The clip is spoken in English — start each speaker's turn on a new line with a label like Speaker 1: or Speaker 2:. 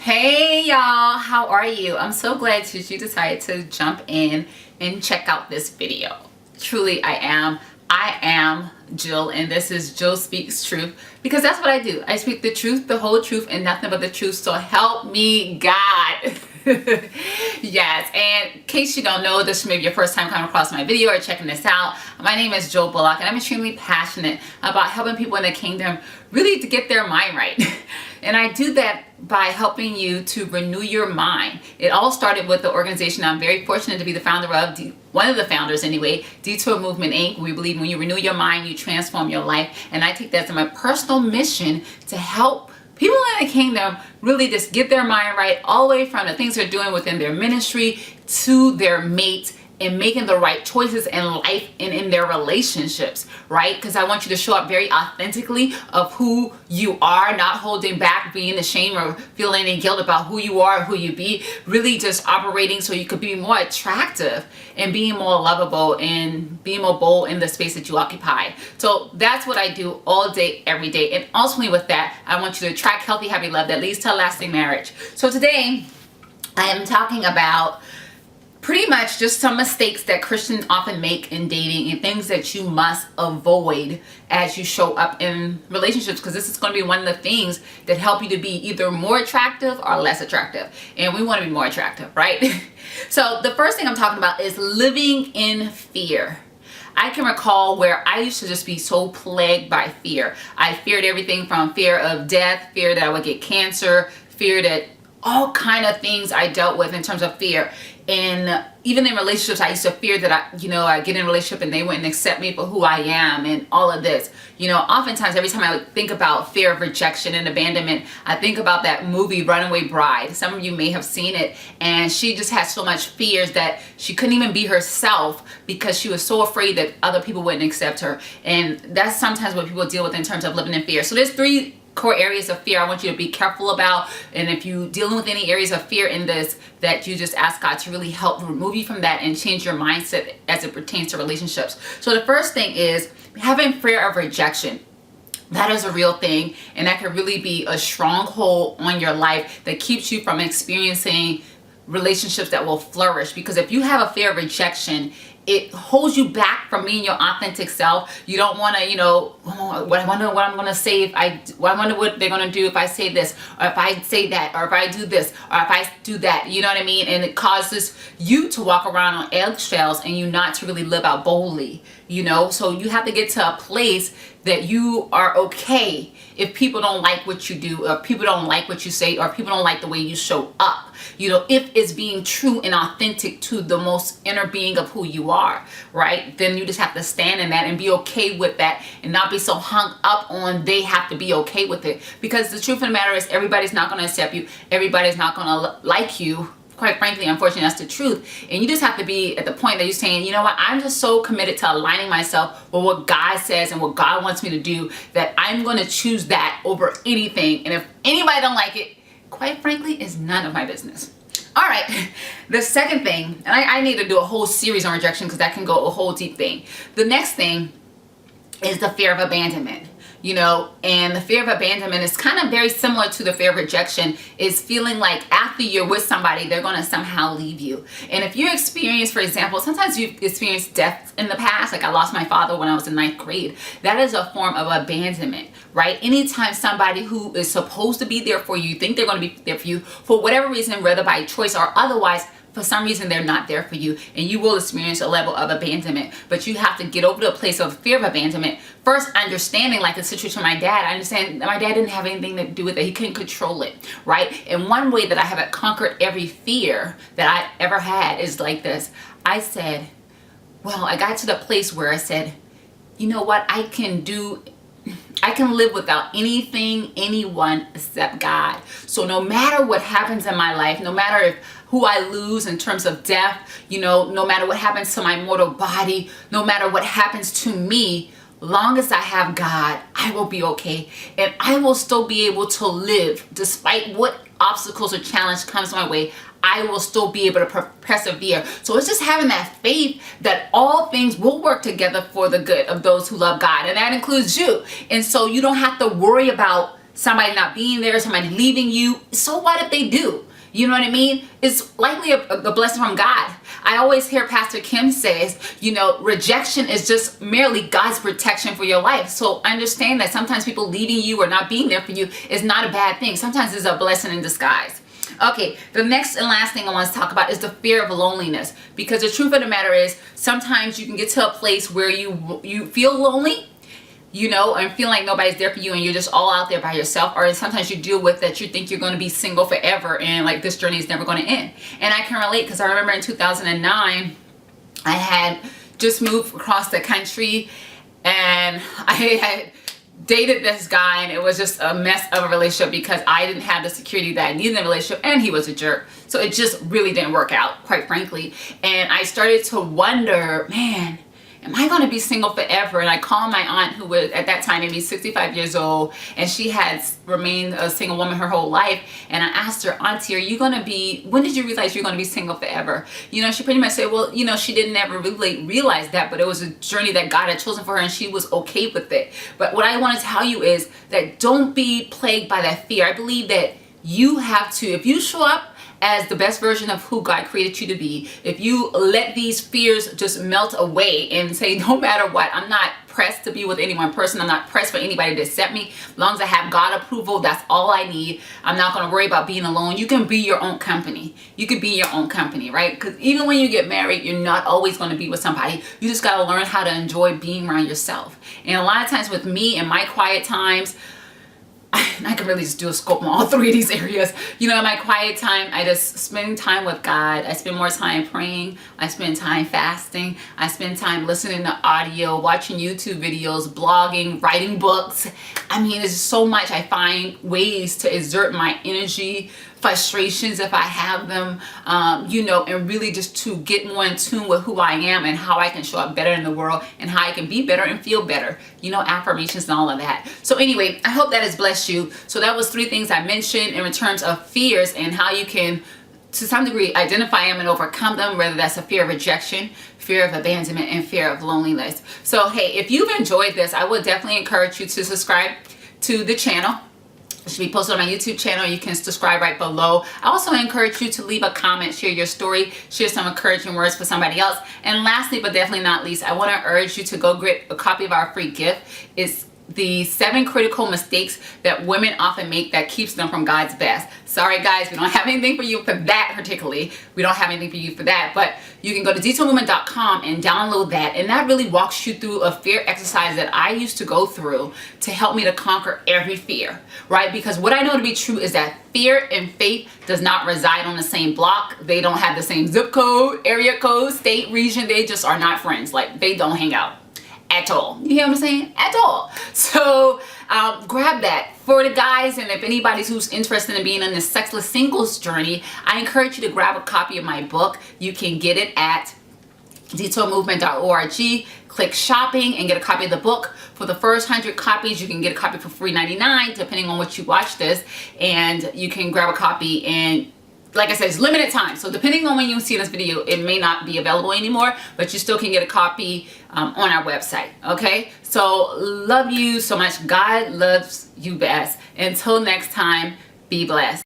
Speaker 1: Hey y'all, how are you? I'm so glad that you decided to jump in and check out this video. Truly, I am Jill, and this is Jill Speaks Truth, because that's what I do. I speak the truth, the whole truth, and nothing but the truth. So help me God. Yes, and in case you don't know, this may be your first time coming across my video or checking this out. My name is Jill Bullock, and I'm extremely passionate about helping people in the kingdom really to get their mind right. And I do that by helping you to renew your mind. It all started with the organization I'm very fortunate to be the founder of, one of the founders anyway, Detour Movement Inc. We believe when you renew your mind, you transform your life. And I take that as my personal mission to help people in the kingdom really just get their mind right, all the way from the things they're doing within their ministry to their mates, and making the right choices in life and in their relationships, right? Because I want you to show up very authentically of who you are, not holding back, being ashamed or feeling any guilt about who you are, who you be, really just operating so you could be more attractive and being more lovable and being more bold in the space that you occupy. So that's what I do all day, every day. And ultimately with that, I want you to attract healthy, happy love that leads to a lasting marriage. So today I am talking about pretty much just some mistakes that Christians often make in dating and things that you must avoid as you show up in relationships, because this is going to be one of the things that help you to be either more attractive or less attractive. And we want to be more attractive, right? So the first thing I'm talking about is living in fear. I can recall where I used to just be so plagued by fear. I feared everything from fear of death, fear that I would get cancer, fear that all kind of things I dealt with in terms of fear. And even in relationships, I used to fear that I get in a relationship and they wouldn't accept me for who I am and all of this. Oftentimes every time I would think about fear of rejection and abandonment, I think about that movie Runaway Bride. Some of you may have seen it, and she just had so much fears that she couldn't even be herself because she was so afraid that other people wouldn't accept her. And that's sometimes what people deal with in terms of living in fear. So there's three core areas of fear I want you to be careful about. And if you're dealing with any areas of fear in this, that you just ask God to really help remove you from that and change your mindset as it pertains to relationships. So the first thing is having fear of rejection. That is a real thing, and that can really be a stronghold on your life that keeps you from experiencing relationships that will flourish. Because if you have a fear of rejection, it holds you back from being your authentic self. You don't want to, I wonder what I'm going to say I wonder what they're going to do if I say this, or if I say that, or if I do this, or if I do that, you know what I mean? And it causes you to walk around on eggshells and you not to really live out boldly, So you have to get to a place that you are okay if people don't like what you do, or people don't like what you say, or people don't like the way you show up. If it's being true and authentic to the most inner being of who you are, right? Then you just have to stand in that and be okay with that, and not be so hung up on they have to be okay with it. Because the truth of the matter is, everybody's not going to accept you. Everybody's not going to like you. Quite frankly, unfortunately, that's the truth. And you just have to be at the point that you're saying, you know what, I'm just so committed to aligning myself with what God says and what God wants me to do, that I'm going to choose that over anything. And if anybody don't like it, quite frankly, it's none of my business. All right, the second thing, and I need to do a whole series on rejection because that can go a whole deep thing. The next thing is the fear of abandonment. And the fear of abandonment is kind of very similar to the fear of rejection, is feeling like after you're with somebody, they're going to somehow leave you. And if you experience, for example, sometimes you've experienced death in the past, like I lost my father when I was in 9th grade. That is a form of abandonment, right? Anytime somebody who is supposed to be there for you, you think they're going to be there for you, for whatever reason, whether by choice or otherwise, for some reason they're not there for you, and you will experience a level of abandonment. But you have to get over the place of fear of abandonment. First, understanding, like the situation with my dad, I understand that my dad didn't have anything to do with it. He couldn't control it, right? And one way that I have conquered every fear that I ever had is like this. I got to the place where I said, you know what, I can live without anything, anyone except God. So no matter what happens in my life, no matter who I lose in terms of death, no matter what happens to my mortal body, no matter what happens to me, long as I have God, I will be okay. And I will still be able to live despite what obstacles or challenge comes my way. I will still be able to persevere. So it's just having that faith that all things will work together for the good of those who love God. And that includes you. And so you don't have to worry about somebody not being there, somebody leaving you. So what if they do? You know what I mean? It's likely a blessing from God. I always hear Pastor Kim says, you know, rejection is just merely God's protection for your life. So understand that sometimes people leaving you or not being there for you is not a bad thing. Sometimes it's a blessing in disguise. Okay, the next and last thing I want to talk about is the fear of loneliness. Because the truth of the matter is, sometimes you can get to a place where you feel lonely, you know, and feel like nobody's there for you and you're just all out there by yourself. Or sometimes you deal with that you think you're going to be single forever and like this journey is never going to end. And I can relate because I remember in 2009, I had just moved across the country and I had dated this guy and it was just a mess of a relationship because I didn't have the security that I needed in the relationship and he was a jerk. So it just really didn't work out, quite frankly. And I started to wonder, man, am I going to be single forever? And I called my aunt, who was at that time maybe 65 years old, and she had remained a single woman her whole life. And I asked her, Auntie, are you going to be, when did you realize you're going to be single forever? You know, she pretty much said, well, you know, she didn't ever really realize that, but it was a journey that God had chosen for her and she was okay with it. But what I want to tell you is that don't be plagued by that fear. I believe that you have to, if you show up as the best version of who God created you to be, if you let these fears just melt away and say, no matter what, I'm not pressed to be with any one person. I'm not pressed for anybody to accept me. As long as I have God approval, that's all I need. I'm not going to worry about being alone. You can be your own company. You can be your own company, right? Because even when you get married, you're not always going to be with somebody. You just got to learn how to enjoy being around yourself. And a lot of times with me in my quiet times, I can really just do a scope on all three of these areas. You know, in my quiet time, I just spend time with God. I spend more time praying. I spend time fasting. I spend time listening to audio, watching YouTube videos, blogging, writing books. I mean, it's so much. I find ways to exert my energy, frustrations if I have them, you know, and really just to get more in tune with who I am and how I can show up better in the world and how I can be better and feel better, you know, affirmations and all of that. So anyway, I hope that has blessed you. So that was 3 things I mentioned in terms of fears and how you can, to some degree, identify them and overcome them, whether that's a fear of rejection, fear of abandonment, and fear of loneliness. So hey, if you've enjoyed this, I would definitely encourage you to subscribe to the channel. It should be posted on my YouTube channel. You can subscribe right below. I also encourage you to leave a comment, share your story, share some encouraging words for somebody else. And lastly, but definitely not least, I want to urge you to go get a copy of our free gift. It's the 7 critical mistakes that women often make that keeps them from God's best. Sorry guys, we don't have anything for you for that particularly. We don't have anything for you for that, but you can go to detourmovement.com and download that, and that really walks you through a fear exercise that I used to go through to help me to conquer every fear, right? Because what I know to be true is that fear and faith does not reside on the same block. They don't have the same zip code, area code, state, region. They just are not friends. Like, they don't hang out at all. You hear what I'm saying? At all. So grab that. For the guys, and if anybody's who's interested in being on the Sexless Singles journey, I encourage you to grab a copy of my book. You can get it at detourmovement.org. Click shopping and get a copy of the book. For the first 100 copies, you can get a copy for free $99, depending on what you watch this. And you can grab a copy, and like I said, it's limited time. So depending on when you see this video, it may not be available anymore, but you still can get a copy on our website. Okay? So love you so much. God loves you best. Until next time, be blessed.